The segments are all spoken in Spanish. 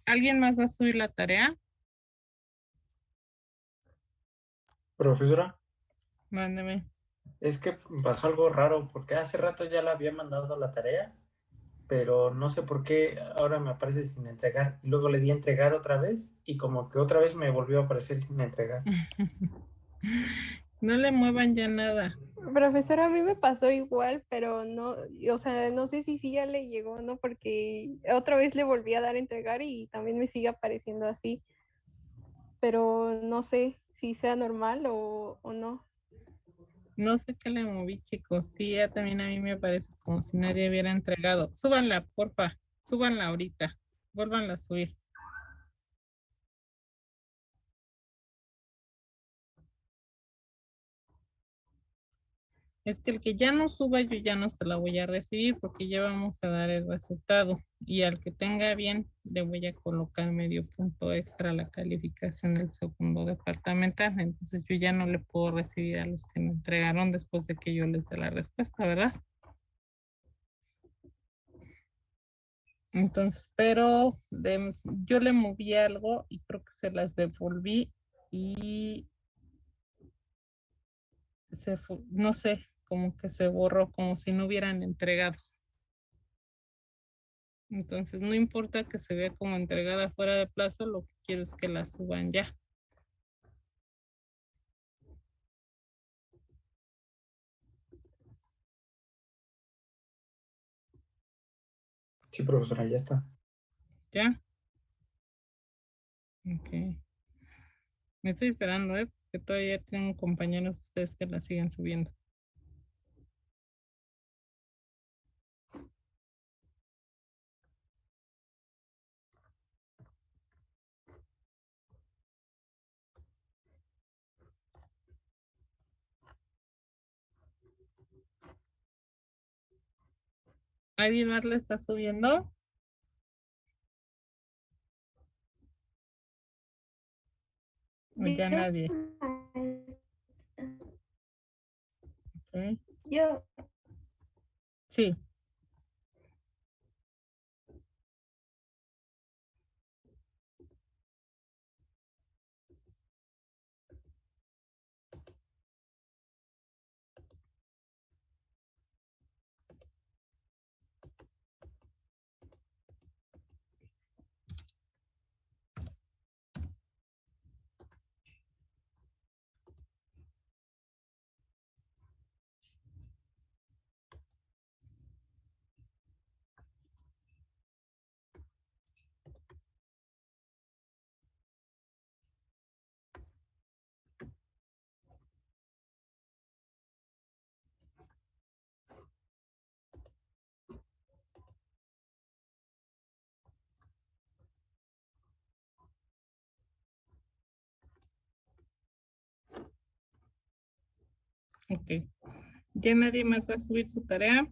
¿Alguien más va a subir la tarea? Profesora, Mándeme. es que pasó algo raro porque hace rato ya la había mandado la tarea, pero no sé por qué ahora me aparece sin entregar. Y luego le di a entregar otra vez y como que otra vez me volvió a aparecer sin entregar. No le muevan ya nada. Profesora, a mí me pasó igual, pero no, o sea, no sé si sí ya le llegó, ¿no? Porque otra vez le volví a dar a entregar y también me sigue apareciendo así, pero no sé si sea normal o no. No sé qué le moví, chicos. Sí, ya también a mí me parece como si nadie hubiera entregado. Súbanla, porfa. Súbanla ahorita. Vuélvanla a subir. Es que el que ya no suba, yo ya no se la voy a recibir porque ya vamos a dar el resultado. Y al que tenga bien, le voy a colocar medio punto extra a la calificación del segundo departamental. Entonces yo ya no le puedo recibir a los que me entregaron después de que yo les dé la respuesta, ¿verdad? Entonces, pero yo le moví algo y creo que se las devolví y no sé, como que se borró, como si no hubieran entregado. Entonces, no importa que se vea como entregada fuera de plazo, lo que quiero es que la suban ya. Sí, profesora, ya está. ¿Ya? Ok. Me estoy esperando, porque todavía tengo compañeros ustedes que la siguen subiendo. ¿Alguien más la está subiendo? ¿O ya Yo, nadie? Ok. yo, Sí. Ok. ¿Ya nadie más va a subir su tarea?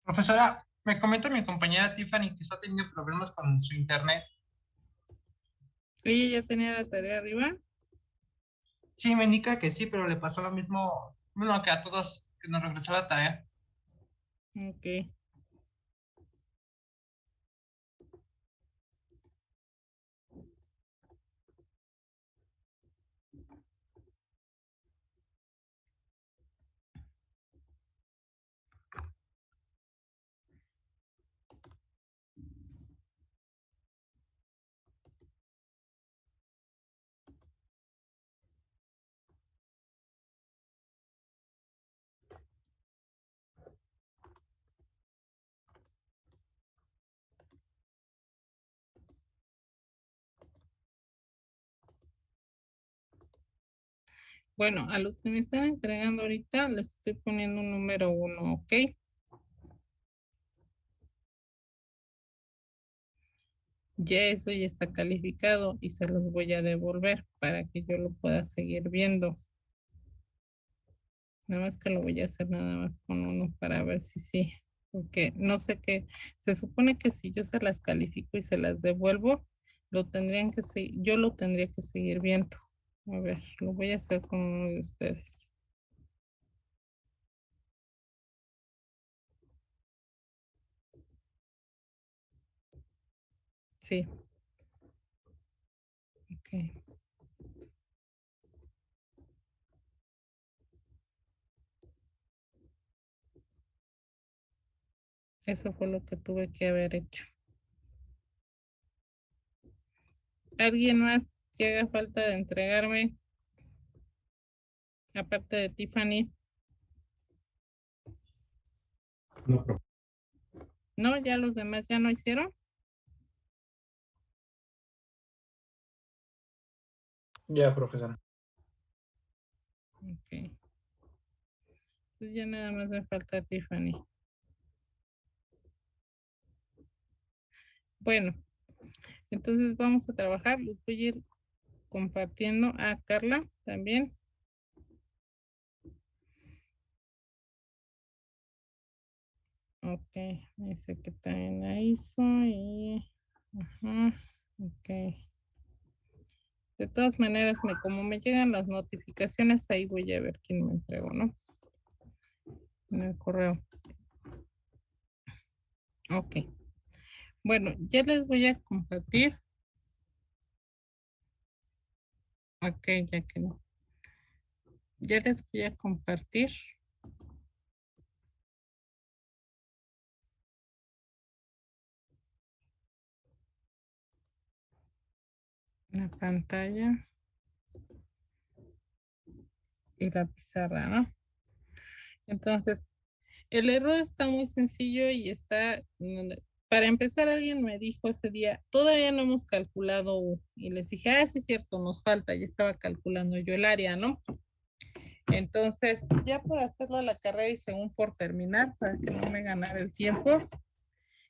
Profesora, me comenta mi compañera Tiffany que está teniendo problemas con su internet. ¿Ella ya tenía la tarea arriba? Sí, me indica que sí, pero le pasó lo mismo, bueno, que a todos que nos regresó la tarea. Ok. Bueno, a los que me están entregando ahorita les estoy poniendo un número 1, ¿ok? Ya eso ya está calificado y se los voy a devolver para que yo lo pueda seguir viendo. Nada más que lo voy a hacer nada más con uno para ver si sí. porque no sé qué, se supone que si yo se las califico y se las devuelvo, lo tendrían que seguir, yo lo tendría que seguir viendo. A ver, lo voy a hacer con uno de ustedes. Sí. Ok. Eso fue lo que tuve que haber hecho. ¿Alguien más que haga falta de entregarme? Aparte de Tiffany. No, profe. No, ya los demás ya no hicieron. Ya, profesora. Ok. Pues ya nada más me falta Tiffany. Bueno, entonces vamos a trabajar. Les voy a ir compartiendo a Carla también. Ok, dice que también la hizo y... Ajá, ok. De todas maneras, como me llegan las notificaciones, ahí voy a ver quién me entregó, ¿no? En el correo. Ok. Bueno, ya les voy a compartir. Ok, ya que no. Ya les voy a compartir. La pantalla. Y la pizarra, ¿no? Entonces, el error está muy sencillo y está, para empezar, alguien me dijo ese día, todavía no hemos calculado U. Y les dije, sí es cierto, nos falta, ya estaba calculando yo el área, ¿no? Entonces, ya por hacerlo a la carrera y según por terminar, para que no me ganara el tiempo,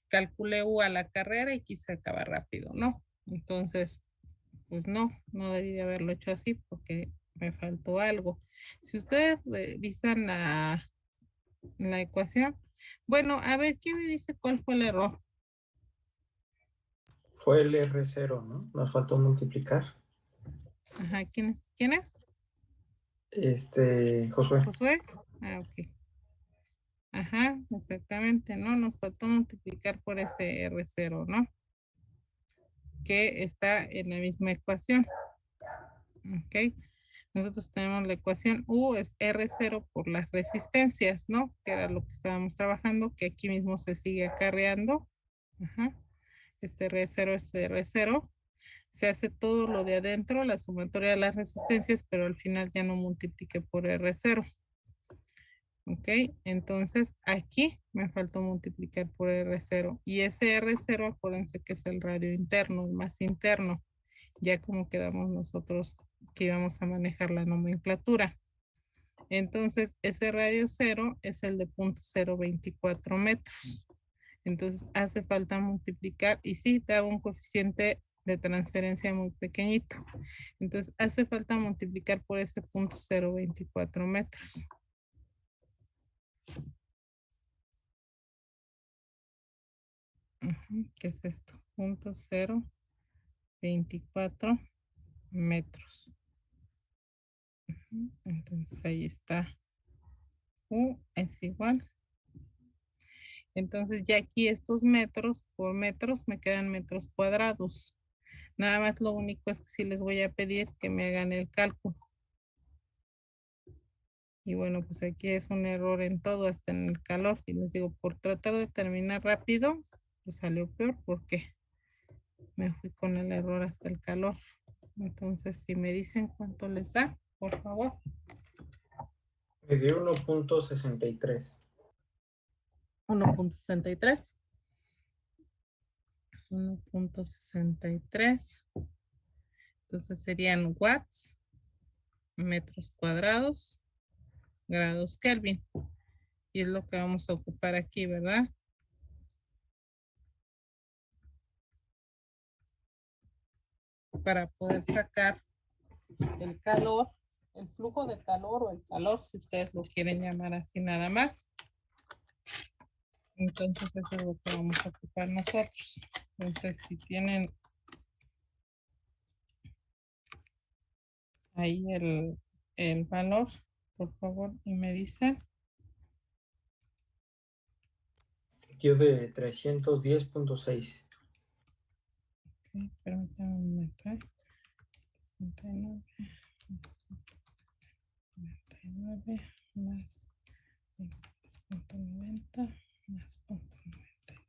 calculé U a la carrera y quise acabar rápido, ¿no? Entonces, pues no debí de haberlo hecho así porque me faltó algo. Si ustedes revisan la ecuación, bueno, a ver, ¿quién me dice cuál fue el error? Fue el R0, ¿no? Nos faltó multiplicar. Ajá, ¿quién es? Josué. Josué. Ok. Ajá, exactamente, ¿no? Nos faltó multiplicar por ese R0, ¿no? Que está en la misma ecuación. Ok. Nosotros tenemos la ecuación U es R0 por las resistencias, ¿no? Que era lo que estábamos trabajando, que aquí mismo se sigue acarreando. Ajá. Este R0 es R0. Se hace todo lo de adentro, la sumatoria de las resistencias, pero al final ya no multiplique por R0. Ok, entonces aquí me faltó multiplicar por R0. Y ese R0, acuérdense que es el radio interno, el más interno. Ya como quedamos nosotros que íbamos a manejar la nomenclatura. Entonces, ese radio 0 es el de 0.024 metros. Entonces, hace falta multiplicar y sí, da un coeficiente de transferencia muy pequeñito. Entonces, hace falta multiplicar por ese 0.024 metros. ¿Qué es esto? 0.024 metros. Entonces, ahí está. U es igual. Entonces, ya aquí estos metros por metros me quedan metros cuadrados. Nada más lo único es que sí les voy a pedir que me hagan el cálculo. Y bueno, pues aquí es un error en todo, hasta en el calor. Y les digo, por tratar de terminar rápido, pues salió peor porque me fui con el error hasta el calor. Entonces, si me dicen cuánto les da, por favor. Me dio 1.63. 1.63. 1.63. Entonces serían watts, metros cuadrados, grados Kelvin. Y es lo que vamos a ocupar aquí, ¿verdad? Para poder sacar el calor, el flujo de calor o el calor, si ustedes lo quieren llamar así nada más. Entonces eso es lo que vamos a ocupar nosotros. Entonces si tienen ahí el valor, por favor, y me dicen. Dio de 310.6. Ok, permítanme un momento. 69, 99 más 23.90 más 0.92.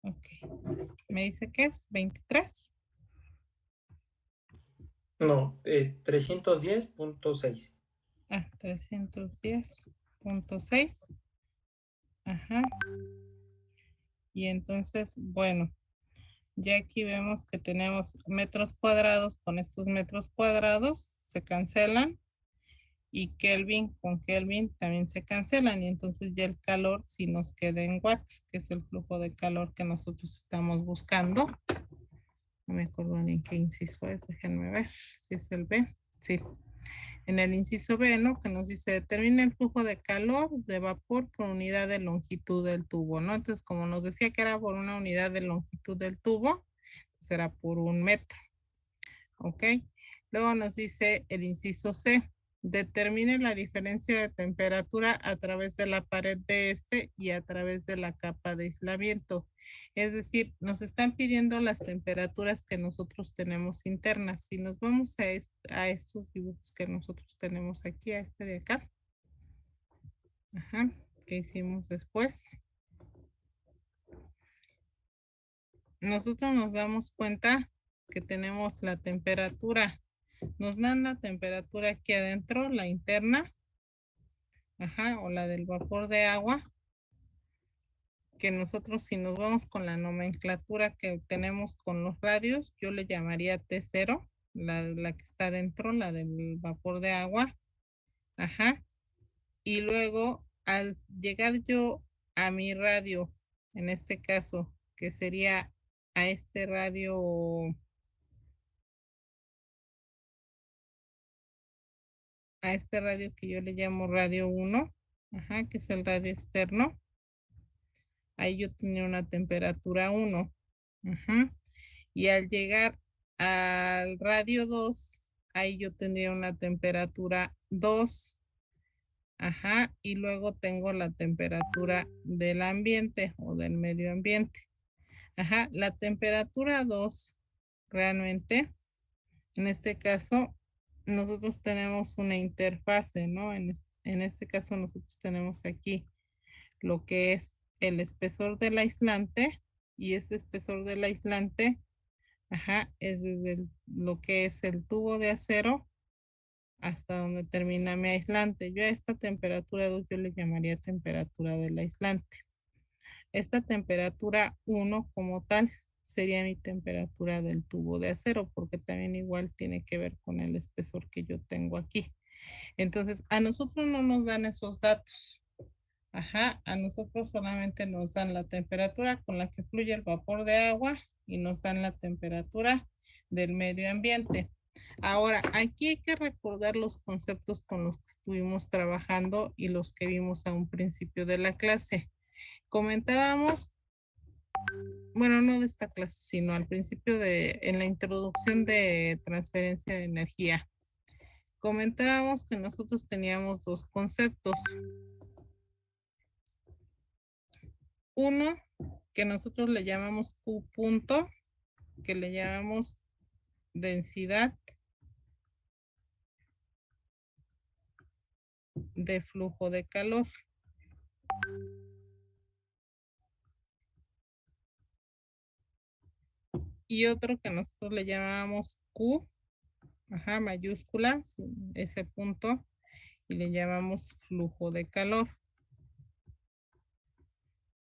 Ok. ¿Me dice que es 23? No, 310.6. Ah, 310.6. Ajá. Y entonces, bueno, ya aquí vemos que tenemos metros cuadrados con estos metros cuadrados, se cancelan. Y Kelvin con Kelvin también se cancelan. Y entonces ya el calor sí nos queda en watts, que es el flujo de calor que nosotros estamos buscando. No me acuerdo ni en qué inciso es, déjenme ver si es el B. Sí. En el inciso B, ¿no? Que nos dice, determina el flujo de calor de vapor por unidad de longitud del tubo, ¿no? Entonces, como nos decía que era por una unidad de longitud del tubo, será por 1 metro, ¿ok? Luego nos dice el inciso C, determine la diferencia de temperatura a través de la pared de este y a través de la capa de aislamiento. Es decir, nos están pidiendo las temperaturas que nosotros tenemos internas. Si nos vamos a estos dibujos que nosotros tenemos aquí, a este de acá, ajá, que hicimos después, nosotros nos damos cuenta que tenemos la temperatura. Nos dan la temperatura aquí adentro, la interna, ajá, o la del vapor de agua, que nosotros si nos vamos con la nomenclatura que tenemos con los radios, yo le llamaría T0, la que está dentro, la del vapor de agua, ajá, y luego al llegar yo a mi radio, en este caso, que sería a este radio, que yo le llamo radio 1, ajá, que es el radio externo, ahí yo tenía una temperatura 1. Ajá. Y al llegar al radio 2, ahí yo tendría una temperatura 2. Ajá. Y luego tengo la temperatura del ambiente o del medio ambiente. Ajá. La temperatura 2, realmente, en este caso, nosotros tenemos una interfase, ¿no? En este caso, nosotros tenemos aquí lo que es el espesor del aislante, y este espesor del aislante, ajá, es desde lo que es el tubo de acero hasta donde termina mi aislante. Yo a esta temperatura 2 yo le llamaría temperatura del aislante. Esta temperatura 1 como tal sería mi temperatura del tubo de acero, porque también igual tiene que ver con el espesor que yo tengo aquí. Entonces, a nosotros no nos dan esos datos. Ajá, a nosotros solamente nos dan la temperatura con la que fluye el vapor de agua y nos dan la temperatura del medio ambiente. Ahora, aquí hay que recordar los conceptos con los que estuvimos trabajando y los que vimos a un principio de la clase. Comentábamos, bueno, no de esta clase, sino al principio en la introducción de transferencia de energía. Comentábamos que nosotros teníamos dos conceptos. Uno, que nosotros le llamamos Q punto, que le llamamos densidad de flujo de calor. Y otro que nosotros le llamamos Q, ajá, mayúscula, ese punto, y le llamamos flujo de calor.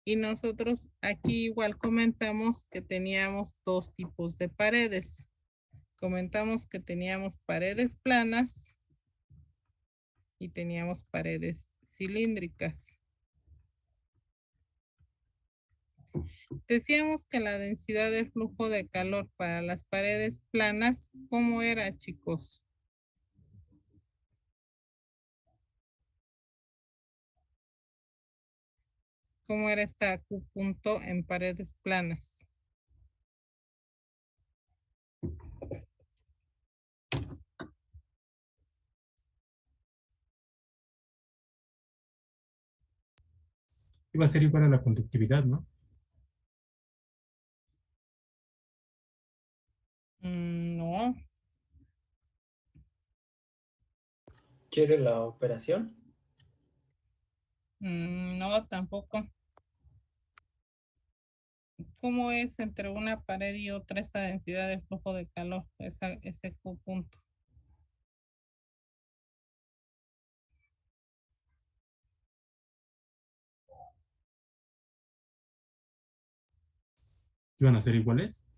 Y nosotros aquí igual comentamos que teníamos dos tipos de paredes. Comentamos que teníamos paredes planas y teníamos paredes cilíndricas. Decíamos que la densidad de flujo de calor para las paredes planas, ¿cómo era, chicos? ¿Cómo era esta Q punto en paredes planas? Iba a ser igual a la conductividad, ¿no? No, ¿Quiere la operación? no, tampoco. ¿Cómo es entre una pared y otra esa densidad de flujo de calor, ese Q punto? Iban a ser iguales.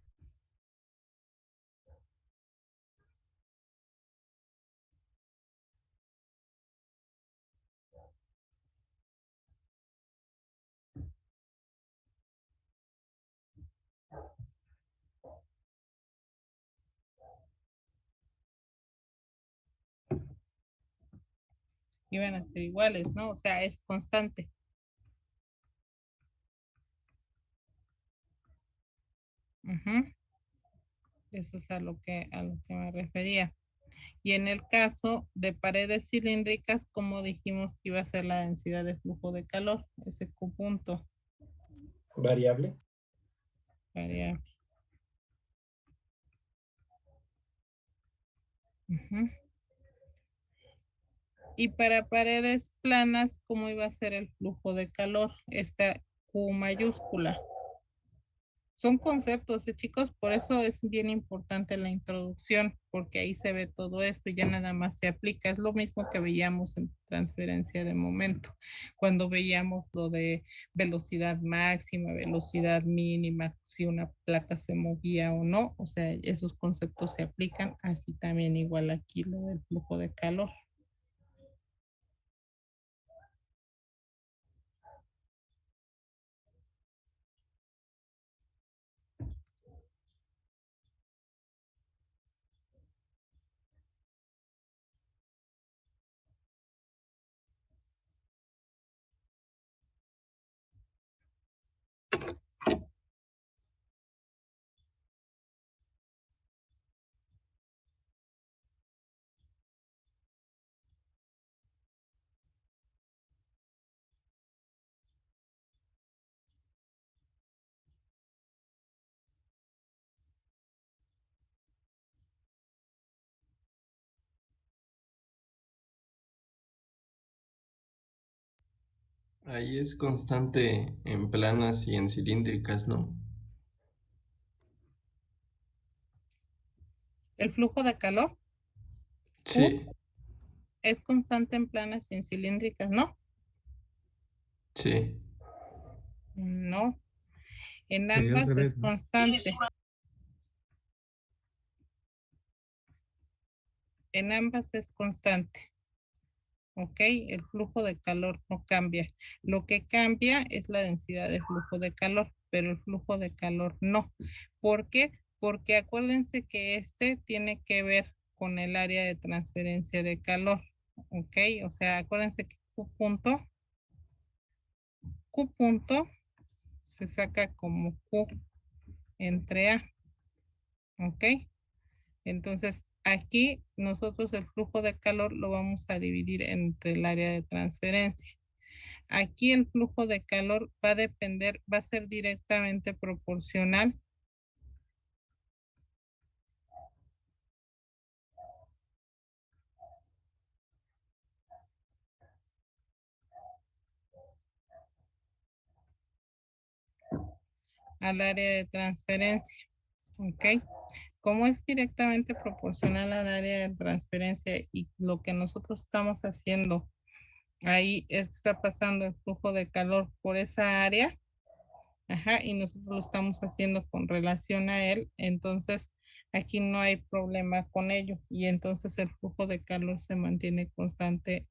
Iban a ser iguales, ¿no? O sea, es constante. Ujú. Eso es a lo que me refería. Y en el caso de paredes cilíndricas, como dijimos que iba a ser la densidad de flujo de calor, ese Q punto Variable. variable. Ujú. Y para paredes planas, ¿cómo iba a ser el flujo de calor? Esta Q mayúscula. Son conceptos, chicos, por eso es bien importante la introducción, porque ahí se ve todo esto y ya nada más se aplica. Es lo mismo que veíamos en transferencia de momento, cuando veíamos lo de velocidad máxima, velocidad mínima, si una placa se movía o no, o sea, esos conceptos se aplican, así también igual aquí lo del flujo de calor. Ahí es constante en planas y en cilíndricas, ¿no? El flujo de calor, Q, Sí, es constante en planas y en cilíndricas, ¿no? sí. No, en Sería al ambas es revés, ¿no? constante. En ambas es constante. ¿Ok? El flujo de calor no cambia. Lo que cambia es la densidad de flujo de calor, pero el flujo de calor no. ¿Por qué? Porque acuérdense que este tiene que ver con el área de transferencia de calor. ¿Ok? O sea, acuérdense que Q punto se saca como Q entre A. ¿Ok? Entonces, aquí nosotros el flujo de calor lo vamos a dividir entre el área de transferencia. Aquí el flujo de calor va a depender, va a ser directamente proporcional al área de transferencia. ¿Ok? Como es directamente proporcional al área de transferencia y lo que nosotros estamos haciendo ahí es que está pasando el flujo de calor por esa área, ajá, y nosotros lo estamos haciendo con relación a él, entonces aquí no hay problema con ello y entonces el flujo de calor se mantiene constante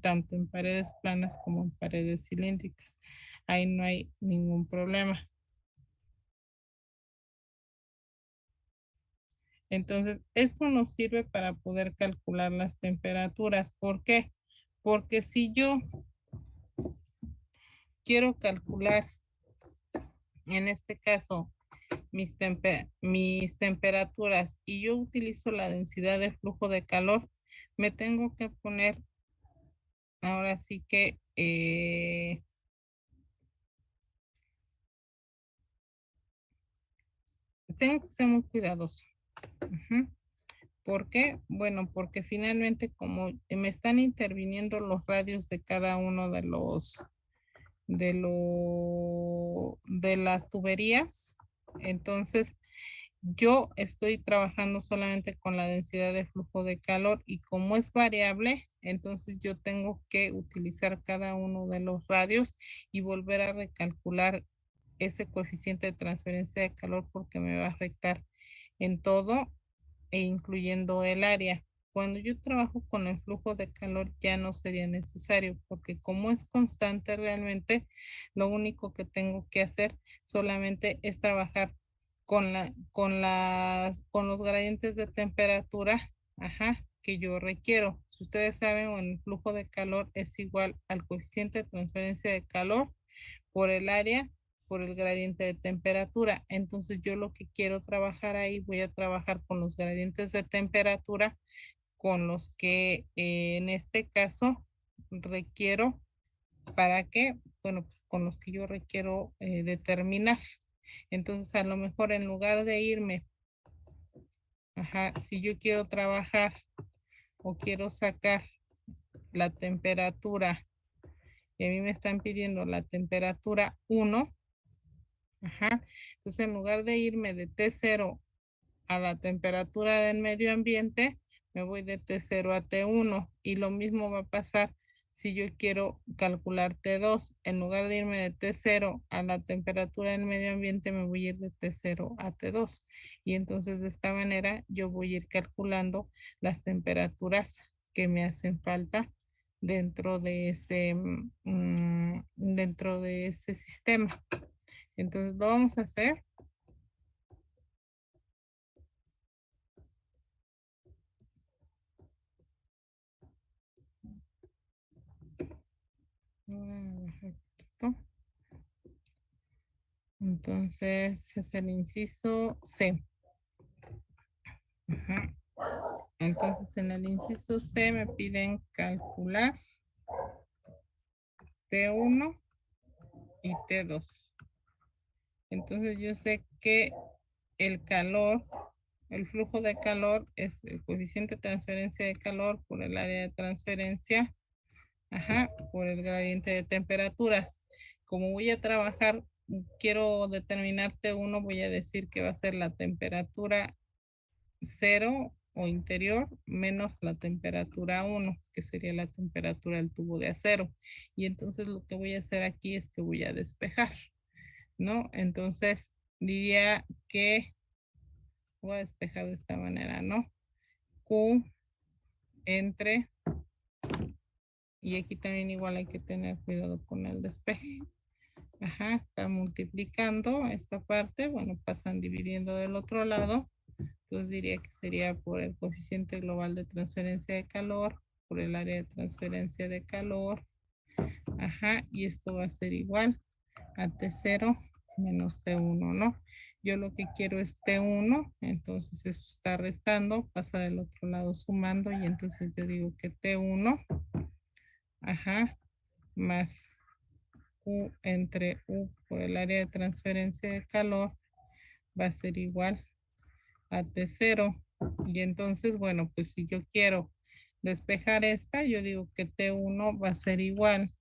tanto en paredes planas como en paredes cilíndricas. Ahí no hay ningún problema. Entonces, esto nos sirve para poder calcular las temperaturas. ¿Por qué? Porque si yo quiero calcular, en este caso, mis temperaturas y yo utilizo la densidad de flujo de calor, me tengo que poner, ahora sí que, tengo que ser muy cuidadoso. Ujú. ¿Por qué? Bueno, porque finalmente como me están interviniendo los radios de cada uno de de las tuberías, entonces yo estoy trabajando solamente con la densidad de flujo de calor y como es variable, entonces yo tengo que utilizar cada uno de los radios y volver a recalcular ese coeficiente de transferencia de calor porque me va a afectar en todo e incluyendo el área. Cuando yo trabajo con el flujo de calor ya no sería necesario porque como es constante realmente, lo único que tengo que hacer solamente es trabajar con los gradientes de temperatura, ajá, que yo requiero. Si ustedes saben, el flujo de calor es igual al coeficiente de transferencia de calor por el área por el gradiente de temperatura. Entonces yo lo que quiero trabajar ahí, voy a trabajar con los gradientes de temperatura con los que en este caso requiero, ¿para qué? Bueno, pues, con los que yo requiero determinar. Entonces a lo mejor en lugar de irme, ajá, si yo quiero trabajar o quiero sacar la temperatura y a mí me están pidiendo la temperatura 1, ajá. Entonces, en lugar de irme de T0 a la temperatura del medio ambiente, me voy de T0 a T1 y lo mismo va a pasar si yo quiero calcular T2. En lugar de irme de T0 a la temperatura del medio ambiente, me voy a ir de T0 a T2. Y entonces de esta manera yo voy a ir calculando las temperaturas que me hacen falta dentro de ese sistema. Entonces lo vamos a hacer. Entonces es el inciso C. Ajá. Entonces en el inciso C me piden calcular T1 y T2. Entonces yo sé que el calor, el flujo de calor es el coeficiente de transferencia de calor por el área de transferencia, ajá, por el gradiente de temperaturas. Como voy a trabajar, quiero determinar T1, voy a decir que va a ser la temperatura 0 o interior menos la temperatura 1, que sería la temperatura del tubo de acero. Y entonces lo que voy a hacer aquí es que voy a despejar, ¿no? Entonces diría que voy a despejar de esta manera, ¿no? Q entre, y aquí también igual hay que tener cuidado con el despeje. Ajá, está multiplicando esta parte, bueno, pasan dividiendo del otro lado. Entonces diría que sería por el coeficiente global de transferencia de calor, por el área de transferencia de calor. Ajá, y esto va a ser igual a T0 menos T1, ¿no? Yo lo que quiero es T1, entonces eso está restando, pasa del otro lado sumando y entonces yo digo que T1, ajá, más Q entre U por el área de transferencia de calor va a ser igual a T0. Y entonces, bueno, pues si yo quiero despejar esta, yo digo que T1 va a ser igual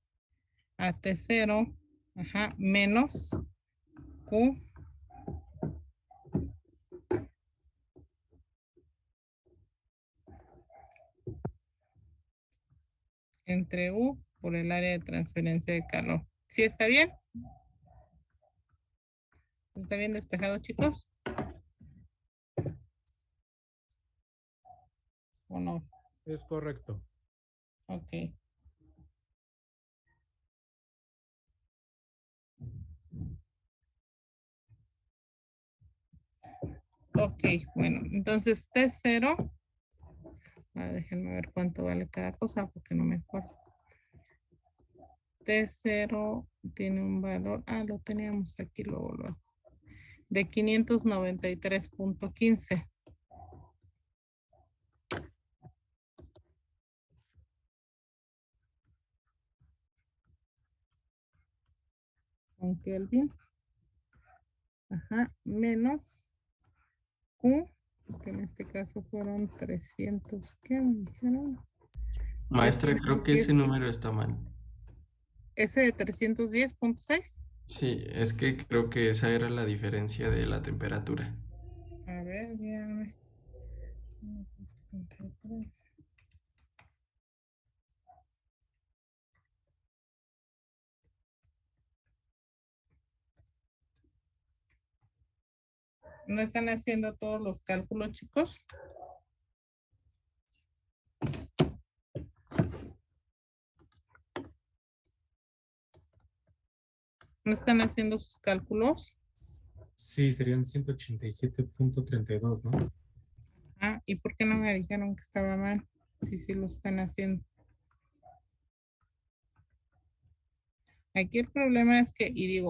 a T0, ajá, menos Q entre U por el área de transferencia de calor. ¿Sí está bien? ¿Está bien despejado, chicos? ¿O no? Es correcto. Ok. Ok, bueno, entonces T0, déjenme ver cuánto vale cada cosa porque no me acuerdo. T0 tiene un valor, lo teníamos aquí luego, de 593.15. Con Kelvin. Ajá, menos Q, que en este caso fueron 300, ¿qué me dijeron? Maestra, creo que ese 310, número está mal. ese de 310.6. Sí, es que creo que esa era la diferencia de la temperatura. A ver, dígame. ¿No están haciendo todos los cálculos, chicos? ¿No están haciendo sus cálculos? Sí, serían 187.32, ¿no? ¿Y por qué no me dijeron que estaba mal? Sí, lo están haciendo. Aquí el problema es que, y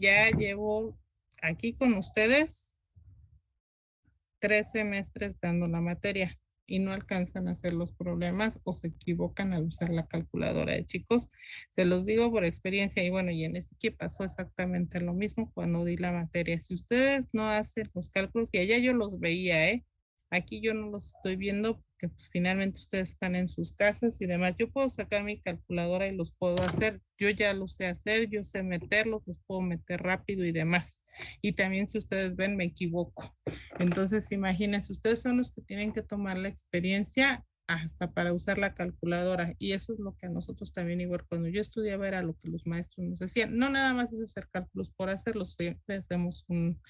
ya llevo aquí con ustedes 3 semestres dando la materia y no alcanzan a hacer los problemas o se equivocan al usar la calculadora de chicos. Se los digo por experiencia y bueno, y en ese que pasó exactamente lo mismo cuando di la materia. Si ustedes no hacen los cálculos, y allá yo los veía, aquí yo no los estoy viendo porque pues, finalmente ustedes están en sus casas y demás. Yo puedo sacar mi calculadora y los puedo hacer. Yo ya los sé hacer, yo sé meterlos, los puedo meter rápido y demás. Y también si ustedes ven, me equivoco. Entonces, imagínense, ustedes son los que tienen que tomar la experiencia hasta para usar la calculadora. Y eso es lo que a nosotros también, igual cuando yo estudiaba, era lo que los maestros nos decían. No nada más es hacer cálculos por hacerlos, siempre hacemos un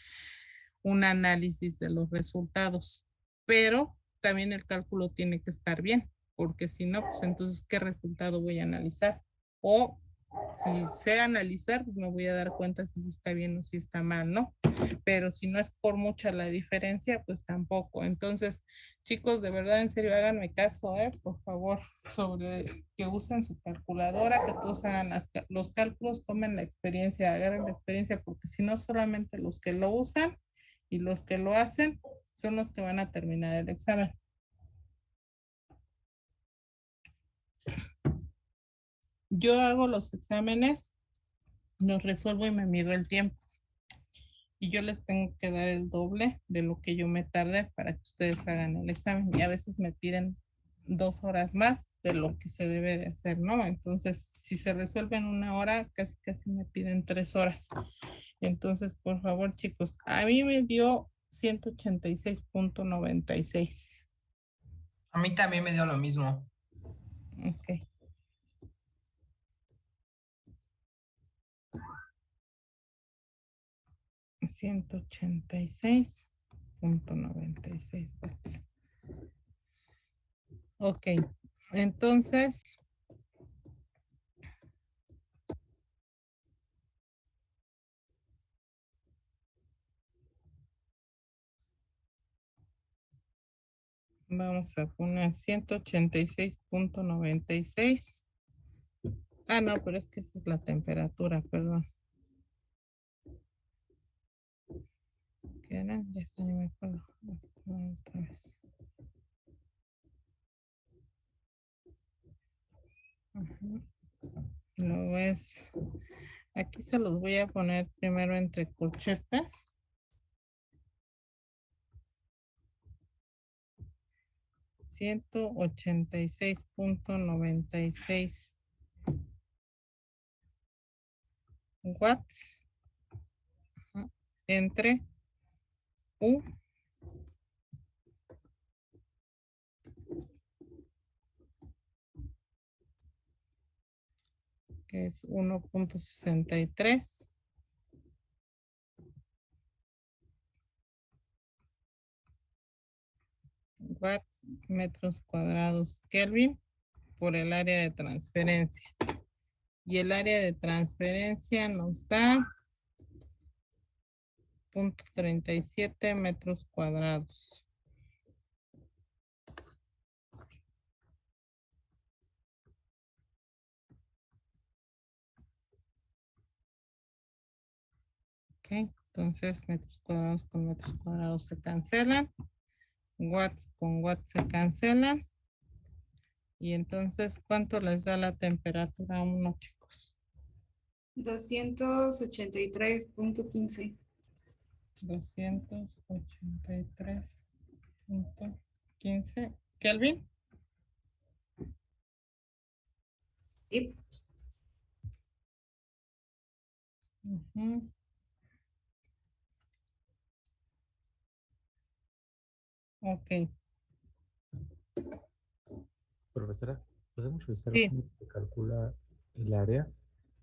análisis de los resultados. Pero también el cálculo tiene que estar bien, porque si no, pues entonces, ¿qué resultado voy a analizar? O si sé analizar, pues me voy a dar cuenta si está bien o si está mal, ¿no? Pero si no es por mucha la diferencia, pues tampoco. Entonces, chicos, de verdad, en serio, háganme caso, por favor, sobre que usen su calculadora, que todos hagan los cálculos, tomen la experiencia, agarren la experiencia, porque si no, solamente los que lo usan y los que lo hacen son los que van a terminar el examen. Yo hago los exámenes, los resuelvo y me mido el tiempo. Y yo les tengo que dar el doble de lo que yo me tarde para que ustedes hagan el examen. Y a veces me piden 2 horas más de lo que se debe de hacer, ¿no? Entonces, si se resuelve en 1 hora, casi me piden 3 horas. Entonces, por favor, chicos, a mí me dio 186.96. A mí también me dio lo mismo. Ok. $186.96 watts. Ok, entonces vamos a poner 186.96. No, pero es que esa es la temperatura, perdón. ¿Qué era? Ya está, ni me acuerdo. Otra vez. Luego es, aquí se los voy a poner primero entre corchetas. 186.96 watts entre U que es 1.63 watts metros cuadrados Kelvin por el área de transferencia. Y el área de transferencia nos da 0.37 metros cuadrados. Ok, entonces metros cuadrados con metros cuadrados se cancelan. Watts con watts se cancelan. Y entonces, ¿cuánto les da la temperatura a uno, chicos? 283.15. 283.15 Kelvin. Sí. Ujú. Ok, Profesora, ¿podemos revisar sí. cómo se calcula el área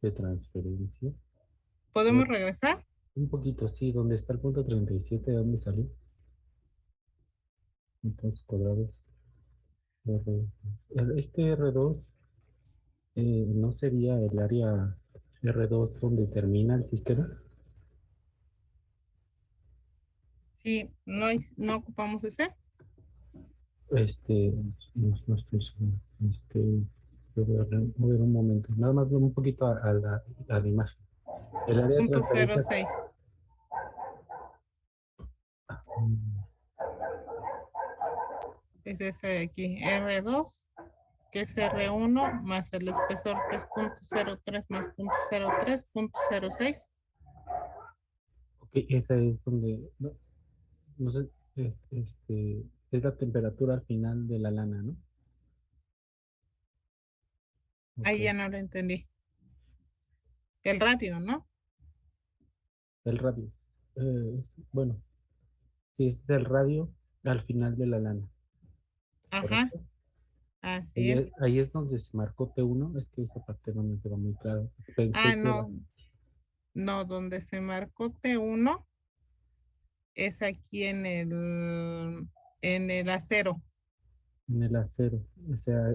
de transferencia? ¿Podemos regresar? Un poquito, sí, donde está el punto 37, ¿de dónde salió? Entonces, cuadrados. Este R2 ¿no sería el área R2 donde termina el sistema? Sí, no ocupamos ese. No estoy seguro. Voy a ver un momento. Nada más un poquito a la imagen. El área de Punto transferencia. 06. mm, Es ese de aquí. R2, que es R1, más el espesor, que es .03 más .03, .06. Ok, esa es donde. No sé, es la temperatura al final de la lana, ¿no? Ok. Ahí ya no lo entendí. El radio, ¿no? El radio. Bueno, sí, ese es el radio al final de la lana, Ajá, ¿correcto? así es. Ahí es donde se marcó T1, es que esa parte no me quedó muy claro. Pensé que era No, no, donde se marcó T1 es aquí en el acero. en el acero, o sea,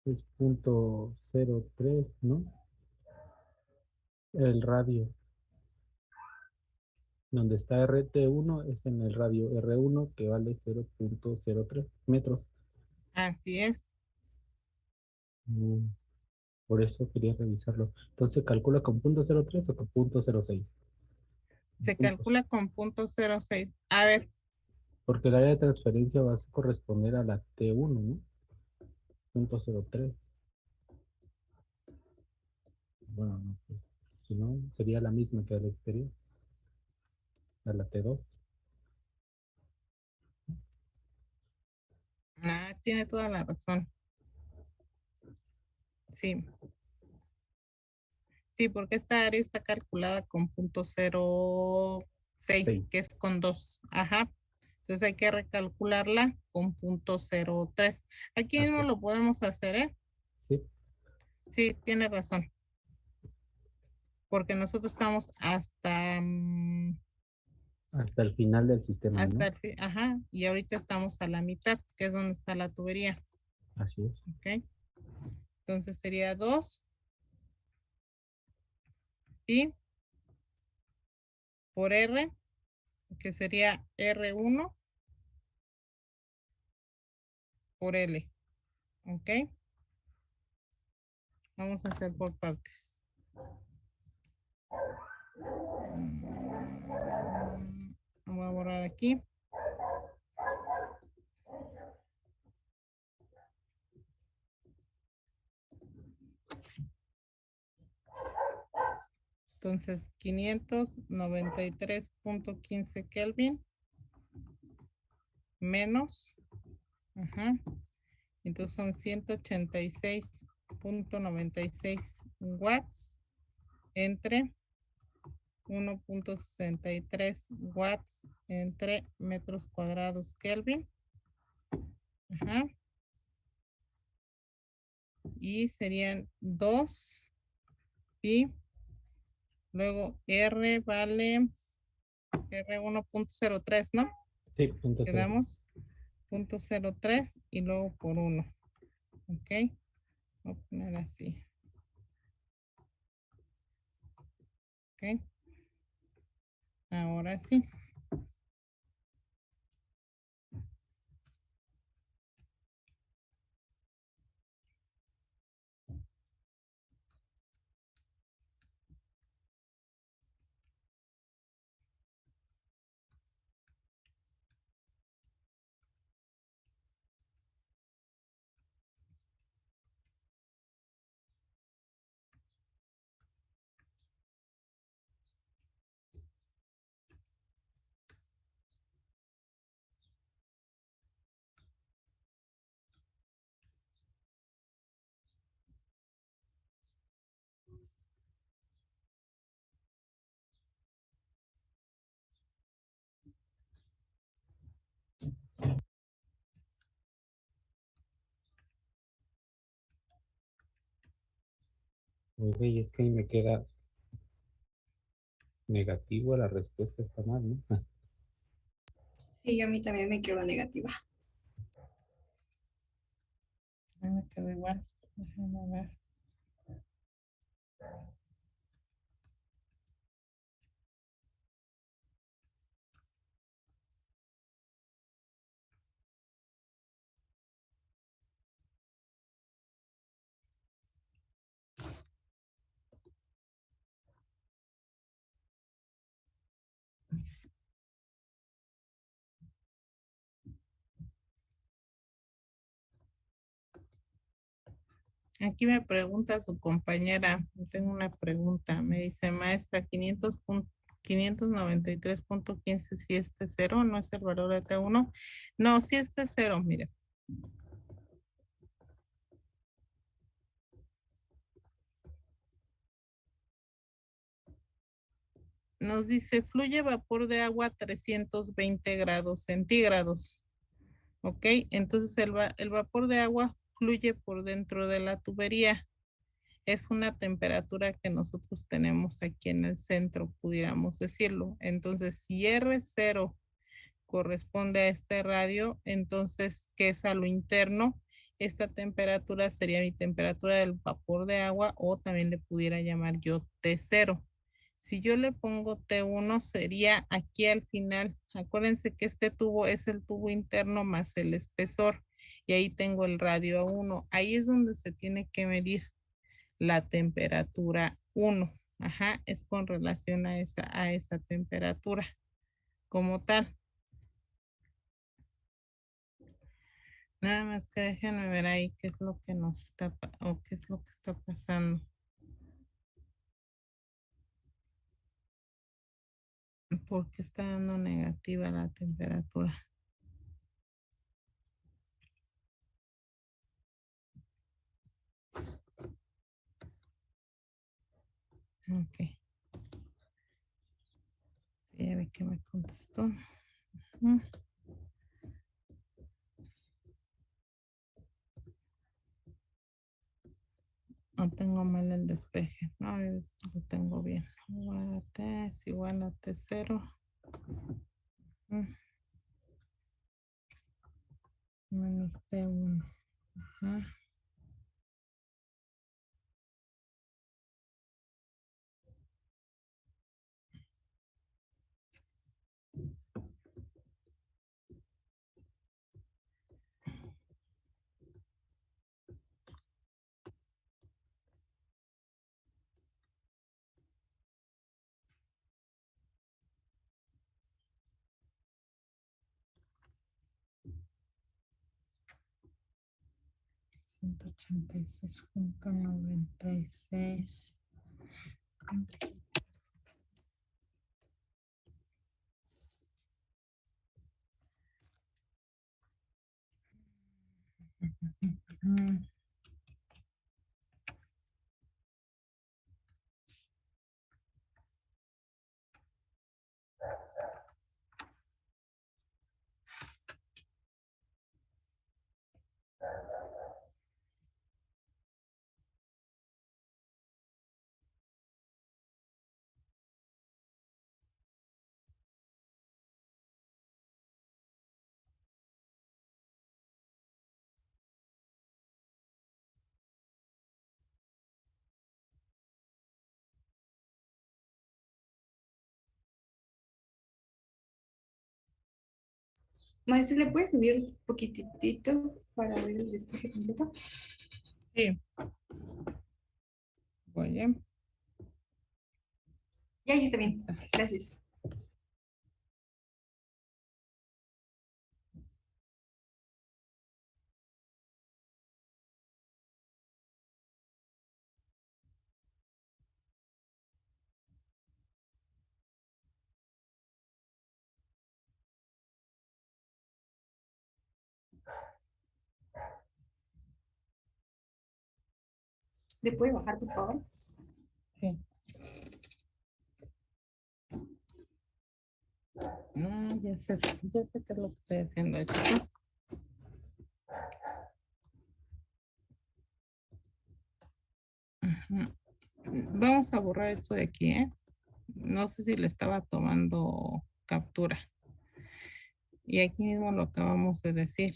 es .03, ¿no? El radio, donde está RT1 es en el radio R1 que vale 0.03 metros. Así es. Mm, Por eso quería revisarlo. Entonces, ¿calcula con .03 o con .06? Se Puntos. calcula con .06. A ver, Porque el área de transferencia va a corresponder a la T1, ¿no? .03. Bueno, no, pues, si no, sería la misma que al exterior, a la T2. tiene toda la razón. Sí, sí, porque esta área está calculada con .06, Sí, que es con 2. Ajá. Entonces hay que recalcularla con .03. Aquí mismo así, lo podemos hacer, ¿eh? sí, Sí, tiene razón. Porque nosotros estamos hasta el final del sistema, hasta ¿no? el fin, ajá, y ahorita estamos a la mitad, que es donde está la tubería, Así es. ¿ok? Entonces sería 2 pi por R, que sería R1 por L, ¿ok? Vamos a hacer por partes. Voy a borrar aquí. Entonces, 593.15 Kelvin menos, ajá, entonces son 186.96 watts entre 1.63 watts entre metros cuadrados Kelvin. Ajá. Y serían 2 pi. Luego R vale R1.03, ¿no? Sí, punto cero. Quedamos .03 y luego por 1. Ok. Voy a poner así. Ok. Ahora sí. Oye, y es que ahí me queda negativo, la respuesta está mal, ¿no? Sí, a mí también me quedó negativa. A mí me quedó igual. Déjame ver. Aquí me pregunta su compañera, tengo una pregunta, me dice, maestra, 593.15, si este cero, ¿no es el valor de T1? No, si este cero, mire. Nos dice, fluye vapor de agua a 320 grados centígrados. ¿Ok? Entonces el vapor de agua fluye por dentro de la tubería. Es una temperatura que nosotros tenemos aquí en el centro, pudiéramos decirlo. Entonces, si R0 corresponde a este radio, entonces, ¿qué es a lo interno? Esta temperatura sería mi temperatura del vapor de agua, o también le pudiera llamar yo T0. Si yo le pongo T1, sería aquí al final. Acuérdense que este tubo es el tubo interno más el espesor. Y ahí tengo el radio 1. Ahí es donde se tiene que medir la temperatura 1. Ajá, es con relación a esa temperatura como tal. Nada más que déjenme ver ahí qué es lo que nos está, o qué es lo que está pasando. ¿Por qué está dando negativa la temperatura? Ok. Sí, ya vi que me contestó. No tengo mal el despeje. No, lo tengo bien. Igual a T es igual a T0. Menos T1. Ajá. $186.96. Maestro, ¿le puede subir un poquitito para ver el despeje completo? Sí. Voy a. Ya, está bien. Gracias. ¿Le puede bajar, por favor? Sí. No, ya sé qué es lo que estoy haciendo, chicos. Ajá. Vamos a borrar esto de aquí, ¿eh? No sé si le estaba tomando captura. Y aquí mismo lo acabamos de decir.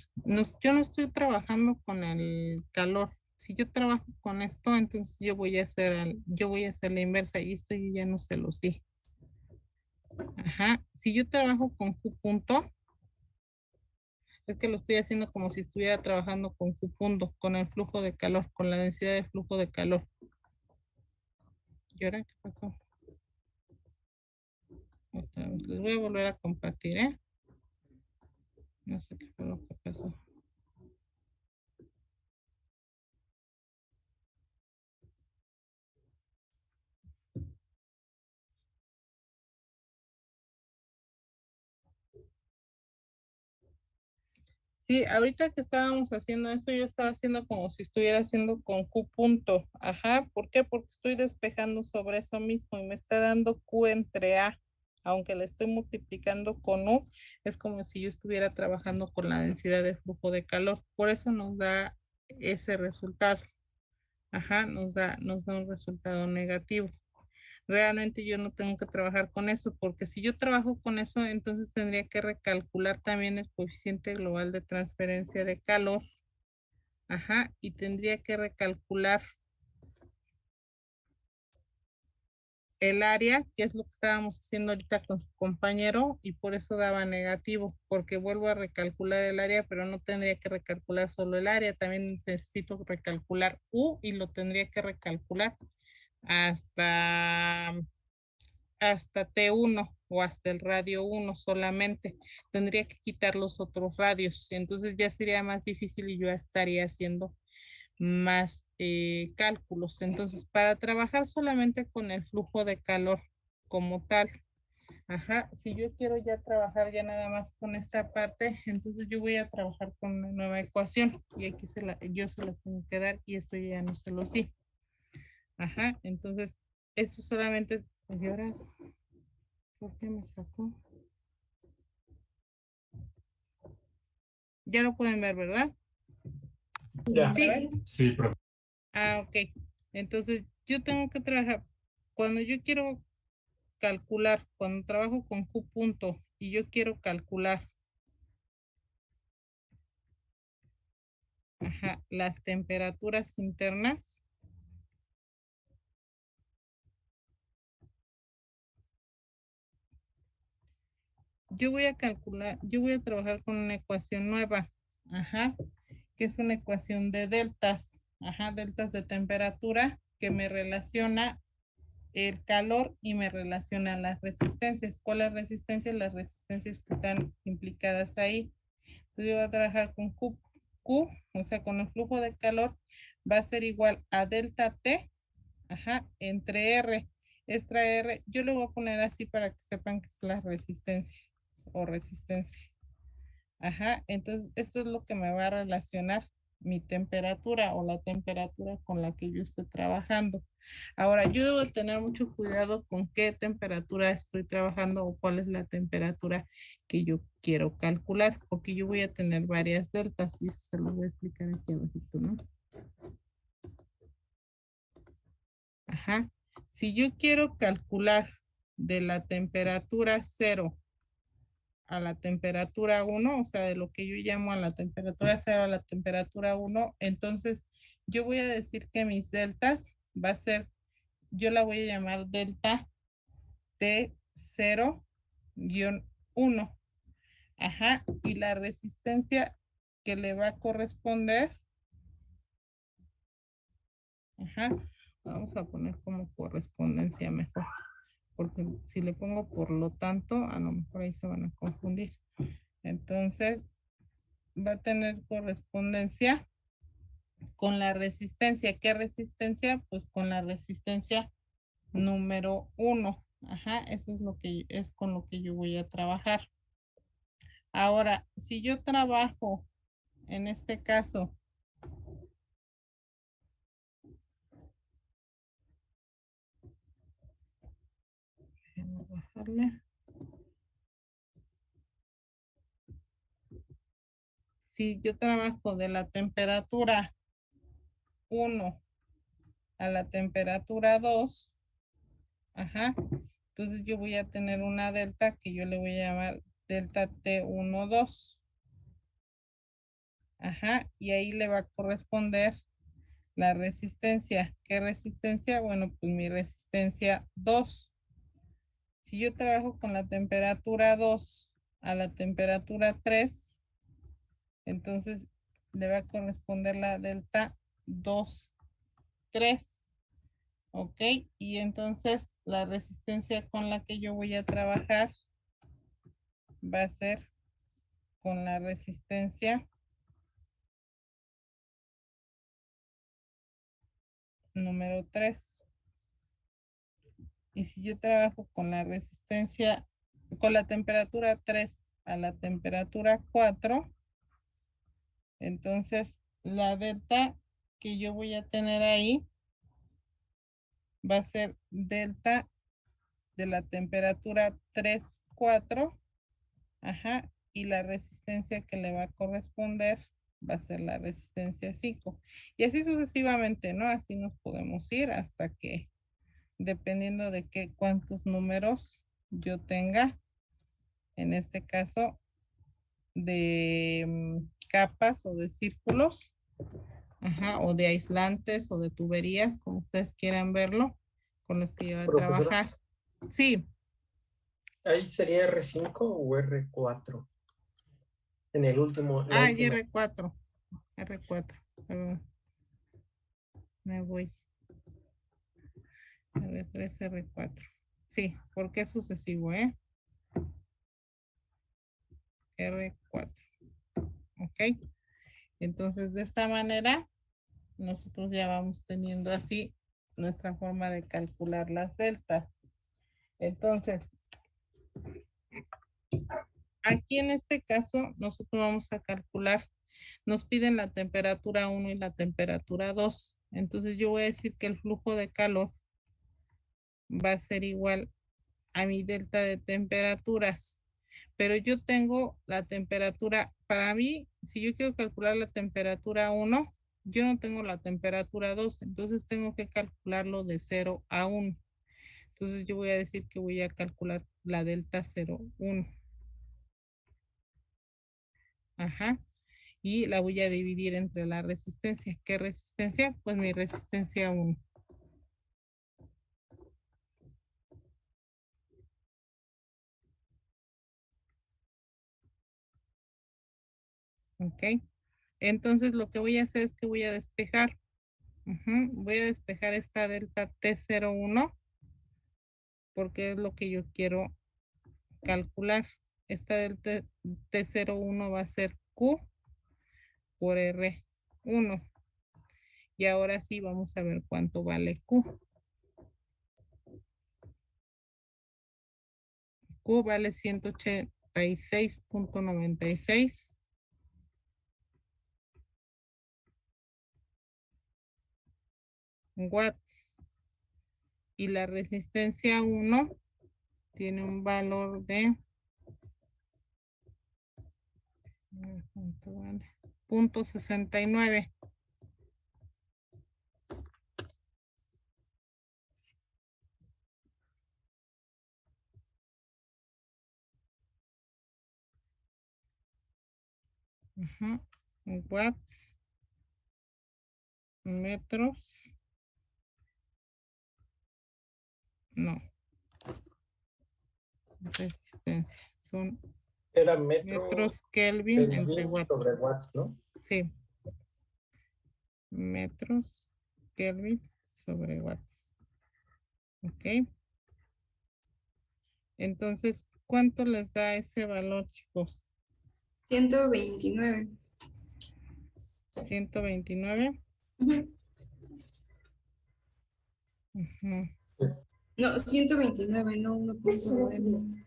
Yo no estoy trabajando con el calor. Si yo trabajo con esto, entonces yo voy a hacer la inversa y esto yo ya no se lo di. Ajá. Si yo trabajo con Q punto, es que lo estoy haciendo como si estuviera trabajando con Q punto, con el flujo de calor, con la densidad de flujo de calor. ¿Y ahora qué pasó? Les voy a volver a compartir, ¿eh? No sé qué fue lo que pasó. Sí, ahorita que estábamos haciendo esto, yo estaba haciendo como si estuviera haciendo con Q punto. Ajá, ¿por qué? Porque estoy despejando sobre eso mismo y me está dando Q entre A. Aunque le estoy multiplicando con U, es como si yo estuviera trabajando con la densidad de flujo de calor. Por eso nos da ese resultado. Ajá, nos da un resultado negativo. Realmente yo no tengo que trabajar con eso, porque si yo trabajo con eso, entonces tendría que recalcular también el coeficiente global de transferencia de calor. Ajá, y tendría que recalcular el área, que es lo que estábamos haciendo ahorita con su compañero, y por eso daba negativo, porque vuelvo a recalcular el área, pero no tendría que recalcular solo el área, también necesito recalcular U y lo tendría que recalcular hasta T1 o hasta el radio 1 solamente. Tendría que quitar los otros radios. Entonces ya sería más difícil y yo estaría haciendo más cálculos. Entonces, para trabajar solamente con el flujo de calor como tal, ajá, si yo quiero ya trabajar ya nada más con esta parte, entonces yo voy a trabajar con una nueva ecuación y aquí yo se las tengo que dar y esto ya no se los di. Ajá, entonces, esto solamente, y ahora, ¿por qué me sacó? Ya lo pueden ver, ¿verdad? Ya. Sí. Sí, profe. Ah, ok. Entonces, yo tengo que trabajar, cuando yo quiero calcular, cuando trabajo con Q punto y yo quiero calcular, ajá, las temperaturas internas, yo voy a calcular, yo voy a trabajar con una ecuación nueva, ajá, que es una ecuación de deltas, ajá, deltas de temperatura que me relaciona el calor y me relaciona las resistencias. ¿Cuáles resistencias? Las resistencias que están implicadas ahí. Entonces yo voy a trabajar con Q, o sea, con el flujo de calor, va a ser igual a delta T, ajá, entre R. Extra R, yo le voy a poner así para que sepan que es la resistencia o resistencia. Ajá, entonces esto es lo que me va a relacionar mi temperatura o la temperatura con la que yo esté trabajando. Ahora, yo debo tener mucho cuidado con qué temperatura estoy trabajando o cuál es la temperatura que yo quiero calcular, porque yo voy a tener varias deltas y eso se lo voy a explicar aquí abajito, ¿no? Ajá. Si yo quiero calcular de la temperatura 0 a la temperatura 1, o sea, de lo que yo llamo a la temperatura 0 a la temperatura 1, entonces yo voy a decir que mis deltas va a ser, yo la voy a llamar delta T0-1. Ajá, y la resistencia que le va a corresponder, ajá, vamos a poner como correspondencia mejor, porque si le pongo por lo tanto, a lo mejor ahí se van a confundir. Entonces, va a tener correspondencia con la resistencia. ¿Qué resistencia? Pues con la resistencia número 1. Ajá, eso es lo que es con lo que yo voy a trabajar. Ahora, si yo trabajo en este caso si yo trabajo de la temperatura 1 a la temperatura 2, Ajá. Entonces yo voy a tener una delta que yo le voy a llamar delta T12. Ajá. Y ahí le va a corresponder la resistencia. ¿Qué resistencia? Bueno, pues mi resistencia 2. Si yo trabajo con la temperatura 2 a la temperatura 3, entonces le va a corresponder la delta 2, 3. Ok, y entonces la resistencia con la que yo voy a trabajar va a ser con la resistencia número 3. Y si yo trabajo con la resistencia, con la temperatura 3 a la temperatura 4, entonces la delta que yo voy a tener ahí va a ser delta de la temperatura 3, 4, ajá, y la resistencia que le va a corresponder va a ser la resistencia 5. Y así sucesivamente, ¿no? Así nos podemos ir hasta que, dependiendo de cuántos números yo tenga, en este caso, de capas o de círculos, ajá, o de aislantes o de tuberías, como ustedes quieran verlo, con los que yo voy a Profesora, trabajar. Sí, ¿ahí sería R5 o R4? En el último, la y última. R4, perdón, me voy. R3, R4. Sí, porque es sucesivo, ¿eh? R4. Ok. Entonces, de esta manera, nosotros ya vamos teniendo así nuestra forma de calcular las deltas. Entonces, aquí en este caso, nosotros vamos a calcular, nos piden la temperatura 1 y la temperatura 2. Entonces, yo voy a decir que el flujo de calor va a ser igual a mi delta de temperaturas. Pero yo tengo la temperatura, para mí, si yo quiero calcular la temperatura 1, yo no tengo la temperatura 2, entonces tengo que calcularlo de 0 a 1. Entonces yo voy a decir que voy a calcular la delta 0, 1. Ajá. Y la voy a dividir entre la resistencia. ¿Qué resistencia? Pues mi resistencia 1. Ok. Entonces lo que voy a hacer es que voy a despejar. Voy a despejar esta delta T01 porque es lo que yo quiero calcular. Esta delta T01 va a ser Q por R1. Y ahora sí vamos a ver cuánto vale Q. Q vale 186.96 watts. Y la resistencia 1 tiene un valor de ¿cuánto vale? 0.69. Watts, metros, no, resistencia, son Era metro metros Kelvin entre Kelvin watts. sobre watts, ¿no? Sí, metros Kelvin sobre watts. Ok. Entonces, ¿cuánto les da ese valor, chicos? 129. 129. Ujú. Ujú. No, 129, no 1.9.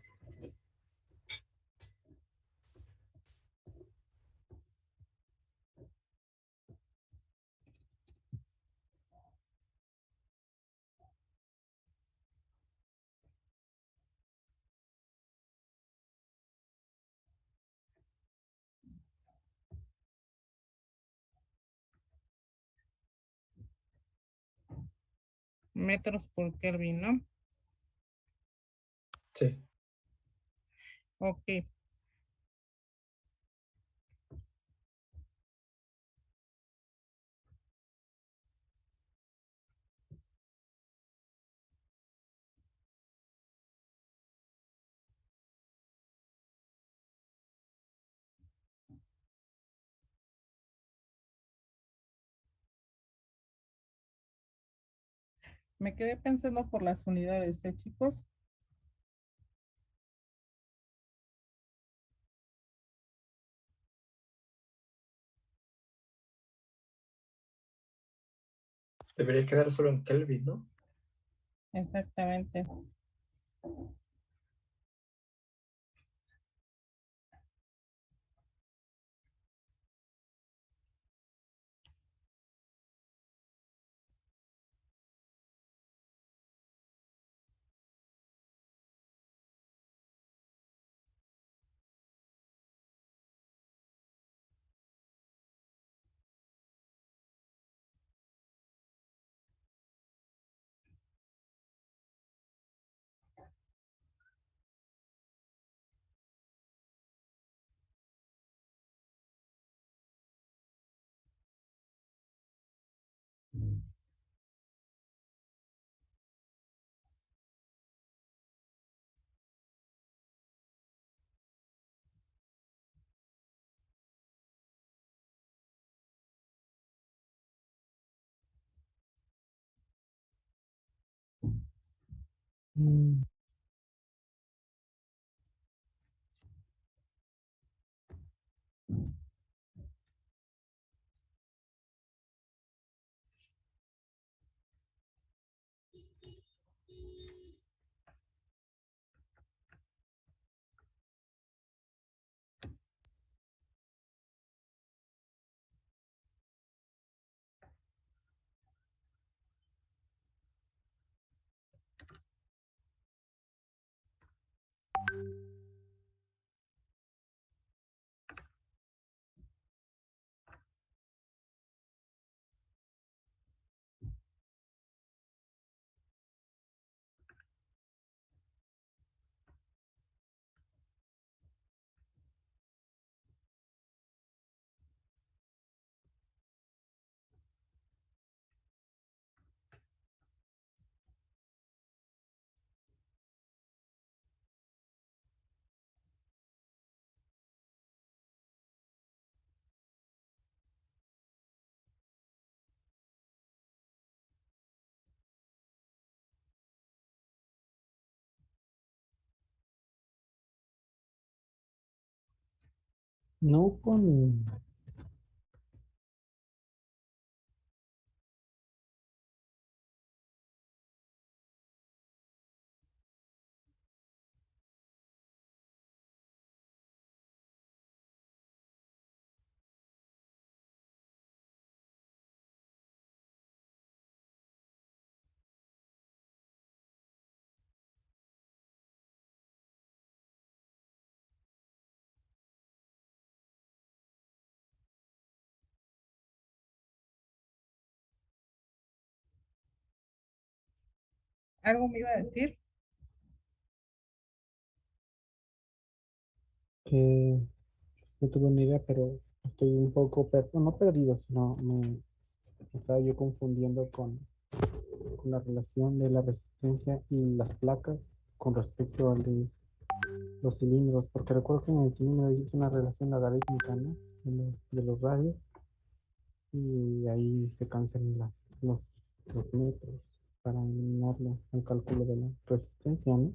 Metros por Kelvin, ¿no? Sí. Ok. Me quedé pensando por las unidades, chicos. Debería quedar solo en Kelvin, ¿no? Exactamente. Mm, no con... ¿Algo me iba a decir? que no tuve una idea, pero estoy un poco, no perdido, sino me estaba yo confundiendo con la relación de la resistencia y las placas con respecto al de los cilindros, porque recuerdo que en el cilindro hice una relación logarítmica, ¿no? De los radios, y ahí se cancelan los metros para eliminarlo al cálculo de la resistencia, ¿no?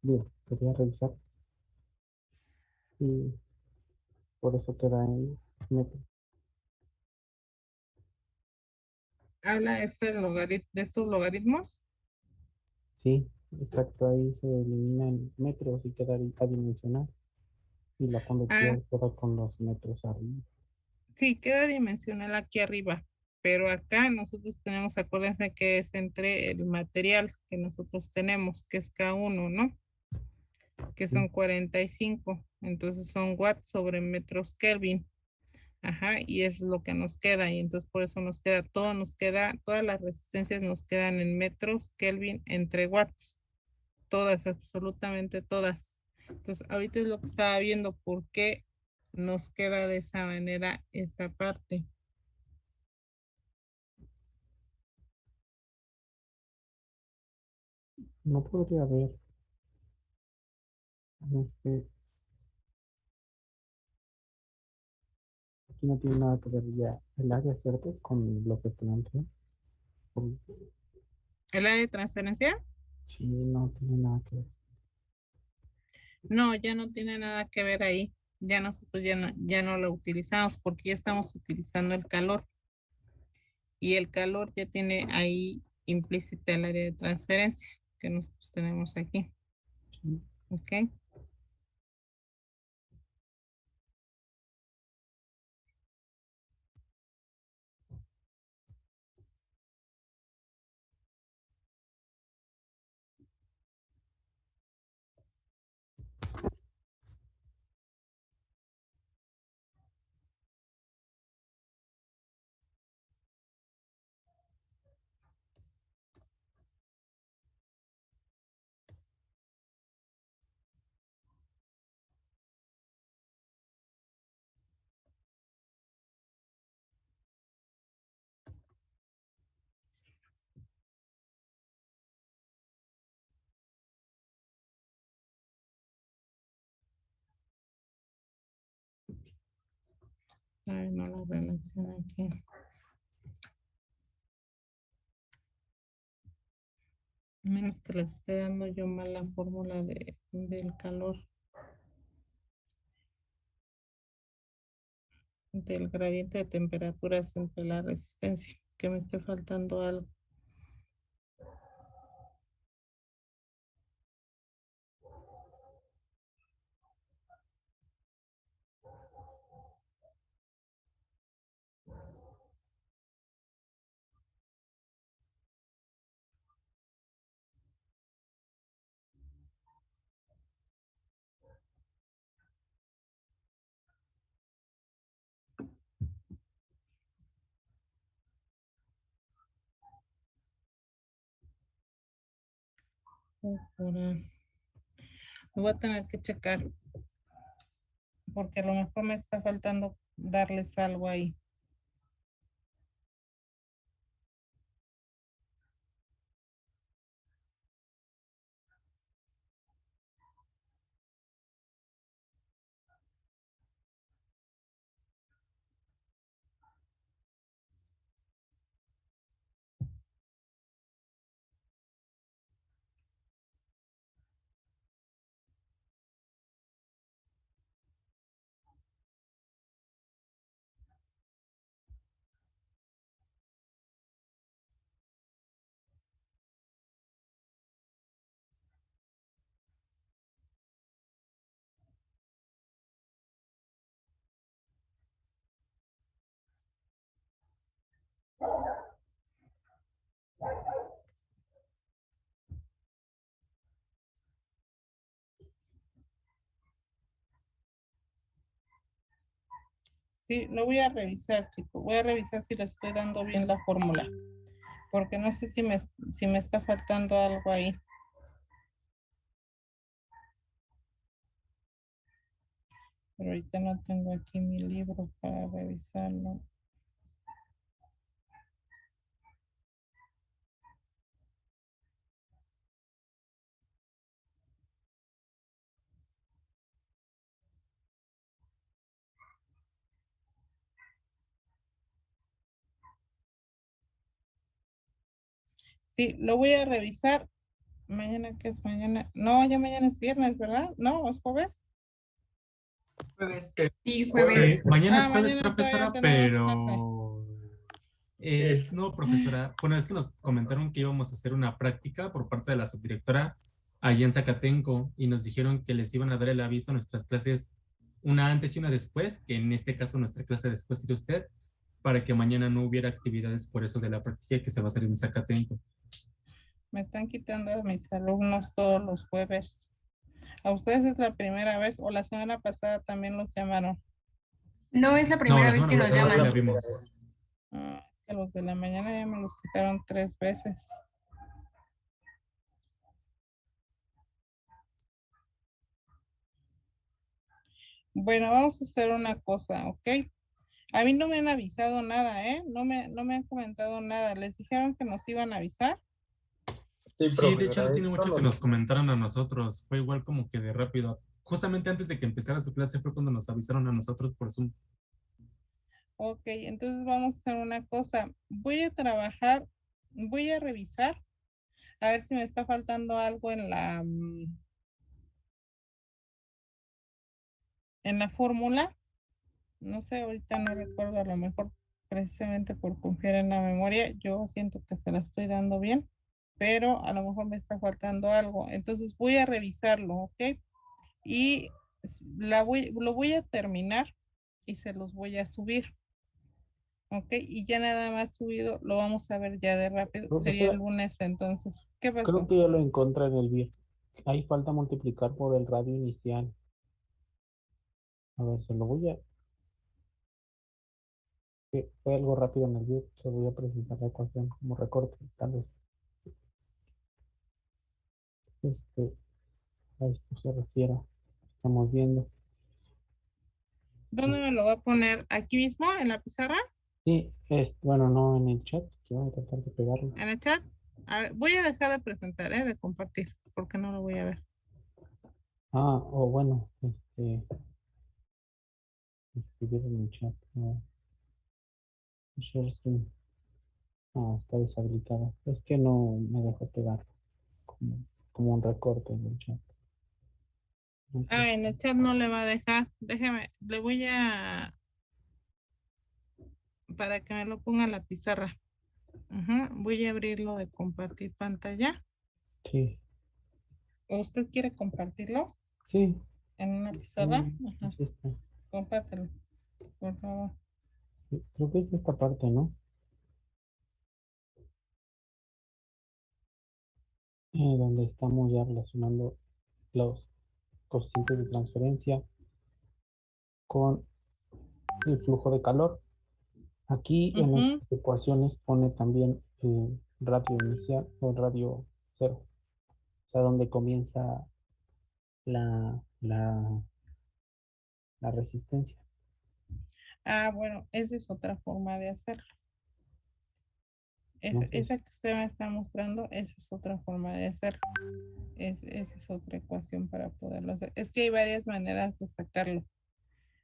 Digo, quería revisar y por eso queda en metros. Habla de estos logaritmos. Sí, exacto, ahí se eliminan metros y queda adimensional. Y la Ah, conductividad queda con los metros arriba. sí, queda dimensional aquí arriba, pero acá nosotros tenemos, acuérdense que es entre el material que nosotros tenemos, que es K1, ¿no? Que Sí. son 45, entonces son watts sobre metros Kelvin. Ajá, y es lo que nos queda, y entonces por eso nos queda, todas las resistencias nos quedan en metros Kelvin entre watts. todas, absolutamente todas. Entonces, ahorita es lo que estaba viendo, por qué nos queda de esa manera esta parte. No podría haber. No sé. Aquí no tiene nada que ver ya el área, ¿cierto? Con lo que plantea. Por- ¿El área de transferencia? Sí, no tiene nada que ver. No, ya no tiene nada que ver ahí. Ya nosotros ya no lo utilizamos porque ya estamos utilizando el calor. Y el calor ya tiene ahí implícita el área de transferencia que nosotros tenemos aquí. Sí. ¿Ok? Ay, no la relación aquí. A menos que le esté dando yo mal la fórmula del calor, del gradiente de temperaturas entre la resistencia, que me esté faltando algo. Lo voy a tener que checar porque a lo mejor me está faltando darles algo ahí. Sí, lo voy a revisar, chicos. Voy a revisar si le estoy dando bien la fórmula. Porque no sé si me está faltando algo ahí. Pero ahorita no tengo aquí mi libro para revisarlo. Sí, lo voy a revisar. Mañana, ¿qué es mañana? No, ya mañana es viernes, ¿verdad? No, ¿es jueves? Jueves. Sí, jueves. Mañana es Ah, jueves, mañana todavía profesora, tenemos clase. pero Es- no, profesora. Bueno, es que nos comentaron que íbamos a hacer una práctica por parte de la subdirectora allí en Zacatenco y nos dijeron que les iban a dar el aviso a nuestras clases una antes y una después, que en este caso nuestra clase después sería usted, para que mañana no hubiera actividades por eso de la práctica que se va a hacer en Zacatenco. Me están quitando a mis alumnos todos los jueves. ¿A ustedes es la primera vez o la semana pasada también los llamaron? No es la No, primera la vez semana que nos pasada sí la llaman. vimos. Ah, es que los de la mañana ya me los quitaron 3 veces. Bueno, vamos a hacer una cosa, ¿ok? A mí no me han avisado nada, ¿eh? No me han comentado nada. ¿Les dijeron que nos iban a avisar? Sí, Sí, de profe, hecho no ¿verdad? tiene Esto mucho que lo nos dijo. comentaron a nosotros. Fue igual como que de rápido. Justamente antes de que empezara su clase fue cuando nos avisaron a nosotros por Zoom. Ok, entonces vamos a hacer una cosa. Voy a trabajar, voy a revisar, a ver si me está faltando algo en la fórmula. No sé, ahorita no recuerdo, a lo mejor precisamente por confiar en la memoria, yo siento que se la estoy dando bien, pero a lo mejor me está faltando algo. Entonces voy a revisarlo, ¿ok? Y lo voy a terminar y se los voy a subir, ¿ok? Y ya nada más subido, lo vamos a ver ya de rápido. Sería el Profesora, lunes entonces. ¿Qué creo pasó? que ya lo encontré en el BIR. Ahí falta multiplicar por el radio inicial. A ver, se lo voy a... Fue algo rápido en el BIR. Se voy a presentar la ecuación como recorte, tal vez. A esto se refiere. Estamos viendo. ¿Dónde me lo va a poner? ¿Aquí mismo en la pizarra? Sí, bueno, no en el chat. Que voy a tratar de pegarlo. ¿En el chat? A ver, voy a dejar de presentar, de compartir, porque no lo voy a ver. O bueno, escribir en el chat. No, share screen. Está deshabilitada. Es que no me dejó pegar como, como un recorte en el chat. Entonces, En el chat no le va a dejar. Déjeme, le voy a, para que me lo ponga en la pizarra. Voy a abrirlo de compartir pantalla. sí, ¿O usted quiere compartirlo sí, en una sí, pizarra? sí está. Compártelo, por favor. Sí, creo que es esta parte, ¿no? Donde estamos ya relacionando los coeficientes de transferencia con el flujo de calor. Aquí en Ujú. estas ecuaciones pone también el radio inicial o el radio cero, o sea, donde comienza la, la, la resistencia. Bueno, esa es otra forma de hacerlo. Entonces, Esa que usted me está mostrando, esa es otra forma de hacerlo. Esa es otra ecuación para poderlo hacer. Es que hay varias maneras de sacarlo,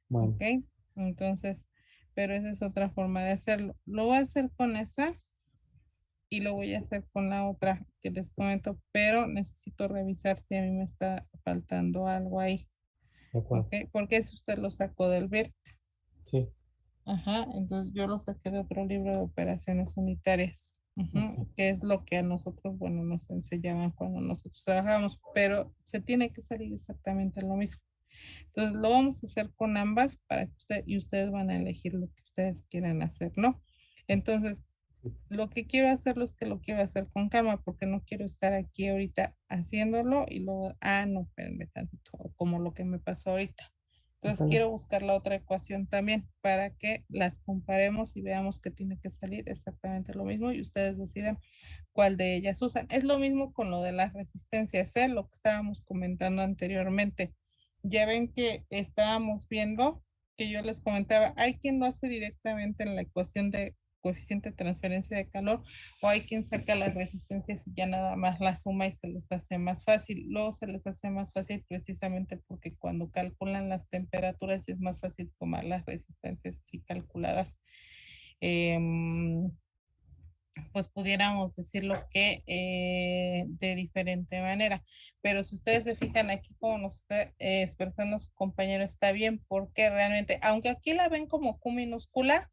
bueno, ¿ok? Entonces, pero esa es otra forma de hacerlo. Lo voy a hacer con esa y lo voy a hacer con la otra que les comento, pero necesito revisar si a mí me está faltando algo ahí, de acuerdo. ¿ok? Porque eso usted lo sacó del BER. Sí, Ajá, entonces yo lo saqué de otro libro de operaciones unitarias, ok, que es lo que a nosotros, bueno, nos enseñaban cuando nosotros trabajamos, pero se tiene que salir exactamente lo mismo. Entonces lo vamos a hacer con ambas para que ustedes van a elegir lo que ustedes quieran hacer, ¿no? Entonces, lo que quiero hacerlo es que lo quiero hacer con calma porque no quiero estar aquí ahorita haciéndolo y luego, no, espérenme tantito, como lo que me pasó ahorita. Entonces está bien. quiero buscar la otra ecuación también para que las comparemos y veamos que tiene que salir exactamente lo mismo y ustedes decidan cuál de ellas usan. Es lo mismo con lo de las resistencias, lo que estábamos comentando anteriormente. Ya ven que estábamos viendo que yo les comentaba, hay quien lo hace directamente en la ecuación de coeficiente de transferencia de calor o hay quien saca las resistencias y ya nada más la suma y se les hace más fácil. Luego se les hace más fácil precisamente porque cuando calculan las temperaturas es más fácil tomar las resistencias así calculadas. Pues pudiéramos decirlo que de diferente manera. Pero si ustedes se fijan aquí como nos está expresando su compañero, está bien porque realmente, aunque aquí la ven como Q minúscula,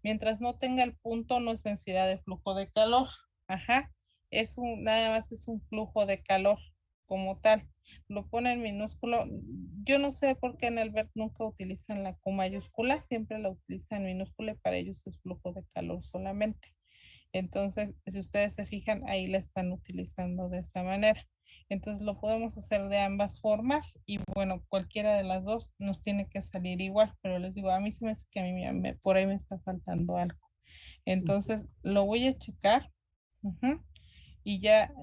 mientras no tenga el punto, no es densidad de flujo de calor. Ajá. Nada más es un flujo de calor como tal. Lo pone en minúsculo. Yo no sé por qué en el BERT nunca utilizan la Q mayúscula, siempre la utilizan en minúscula y para ellos es flujo de calor solamente. Entonces, si ustedes se fijan, ahí la están utilizando de esa manera. Entonces, lo podemos hacer de ambas formas y bueno, cualquiera de las dos nos tiene que salir igual, pero les digo, a mí se me hace que a mí por ahí me está faltando algo. Entonces, lo voy a checar y ya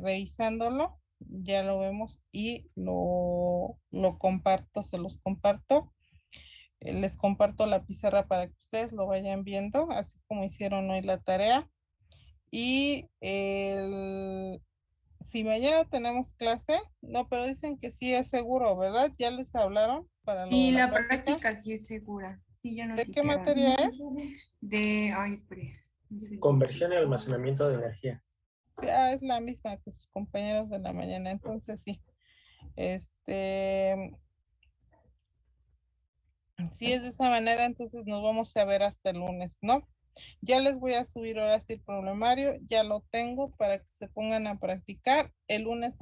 revisándolo, ya lo vemos y lo comparto, se los comparto. Les comparto la pizarra para que ustedes lo vayan viendo, así como hicieron hoy la tarea. Y si mañana tenemos clase, no, pero dicen que sí es seguro, ¿verdad? ¿Ya les hablaron para lo de Y la la práctica sí es segura. Sí, ya nos ¿De qué hicieron. materia es? Ay, espere. un segundo. Conversión y almacenamiento de energía. Ah, es la misma que sus compañeros de la mañana, entonces sí. Si es de esa manera, entonces nos vamos a ver hasta el lunes, ¿no? Ya les voy a subir ahora sí el problemario, ya lo tengo para que se pongan a practicar. El lunes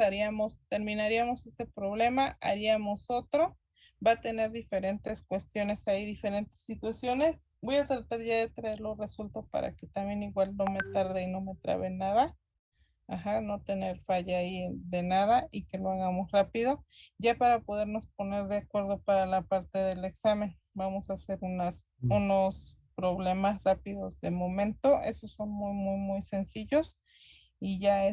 terminaríamos este problema, haríamos otro. Va a tener diferentes cuestiones ahí, diferentes situaciones. Voy a tratar ya de traerlo resuelto para que también igual no me tarde y no me trabe nada. Ajá, no tener falla ahí de nada y que lo hagamos rápido, ya para podernos poner de acuerdo para la parte del examen. Vamos a hacer unos problemas rápidos de momento, esos son muy sencillos y ya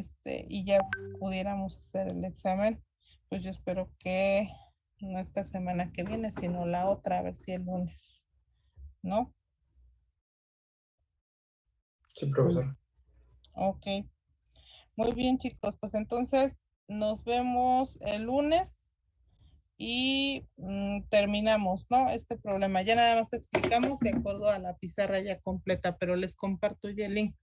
pudiéramos hacer el examen. Pues yo espero que no esta semana que viene, sino la otra, a ver si el lunes, ¿no? Sí, profesor. Ok. Muy bien, chicos, pues entonces nos vemos el lunes y terminamos, ¿no? Este problema. Ya nada más explicamos de acuerdo a la pizarra ya completa, pero les comparto ya el link.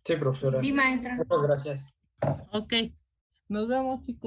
Sí, profesora. Sí, maestra. Muchas gracias. Ok, nos vemos, chicos.